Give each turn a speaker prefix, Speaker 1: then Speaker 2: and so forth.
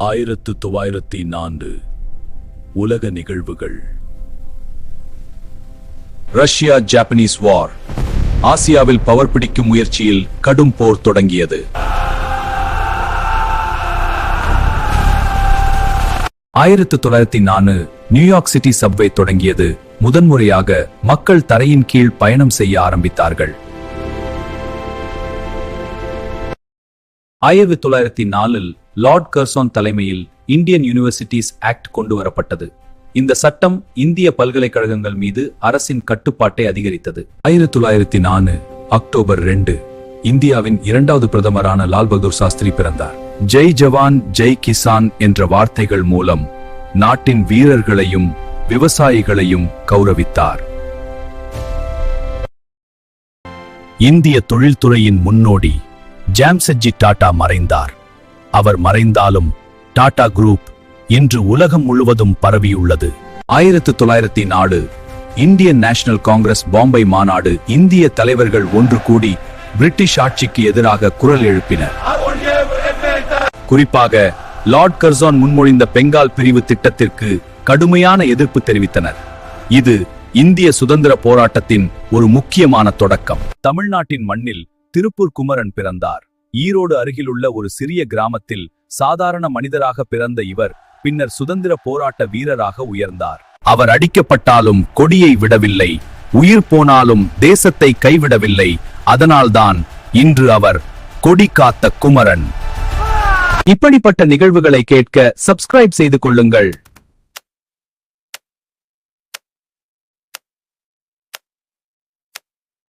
Speaker 1: 1904 உலக நிகழ்வுகள். Russia Japanese வார். ஆசியாவில் பவர் பிடிக்கும் முயற்சியில் கடும் போர் தொடங்கியது. 1904 நியூயார்க் சிட்டி சப்வே தொடங்கியது. முதன்முறையாக மக்கள் தரையின் கீழ் பயணம் செய்ய ஆரம்பித்தார்கள். 1904 லார்ட் கர்சன் தலைமையில் இந்தியன் யூனிவர்சிட்டிஸ் ஆக்ட் கொண்டு வரப்பட்டது. இந்த சட்டம் இந்திய பல்கலைக்கழகங்கள் மீது அரசின் கட்டுப்பாட்டை அதிகரித்தது. 1904 அக்டோபர் 2 இந்தியாவின் இரண்டாவது பிரதமரான லால் பகதூர் சாஸ்திரி பிறந்தார். ஜெய் ஜவான் ஜெய் கிசான் என்ற வார்த்தைகள் மூலம் நாட்டின் வீரர்களையும் விவசாயிகளையும் கௌரவித்தார். இந்திய தொழில்துறையின் முன்னோடி ஜாம்செட்ஜி டாடா மறைந்தார். அவர் மறைந்தாலும் டாடா குரூப் இன்று உலகம் முழுவதும் பரவியுள்ளது. 1904 இந்தியன் நேஷனல் காங்கிரஸ் பாம்பே மாநாடு. இந்திய தலைவர்கள் ஒன்று கூடி பிரிட்டிஷ் ஆட்சிக்கு எதிராக குரல் எழுப்பினர். குறிப்பாக லார்ட் கர்சன் முன்மொழிந்த பெங்கால் பிரிவு திட்டத்திற்கு கடுமையான எதிர்ப்பு தெரிவித்தனர். இது இந்திய சுதந்திர போராட்டத்தின் ஒரு முக்கியமான தொடக்கம். தமிழ்நாட்டின் மண்ணில் திருப்பூர் குமரன் பிறந்தார். ஈரோடு அருகிலுள்ள ஒரு சிறிய கிராமத்தில் சாதாரண மனிதராக பிறந்த இவர் பின்னர் சுதந்திர போராட்ட வீரராக உயர்ந்தார். அவர் அடிக்கப்பட்டாலும் கொடியை விடவில்லை, உயிர் போனாலும் தேசத்தை கைவிடவில்லை. அதனால்தான் இன்று அவர் கொடி காத்த குமரன். இப்படிப்பட்ட நிகழ்வுகளை கேட்க சப்ஸ்கிரைப் செய்து கொள்ளுங்கள்.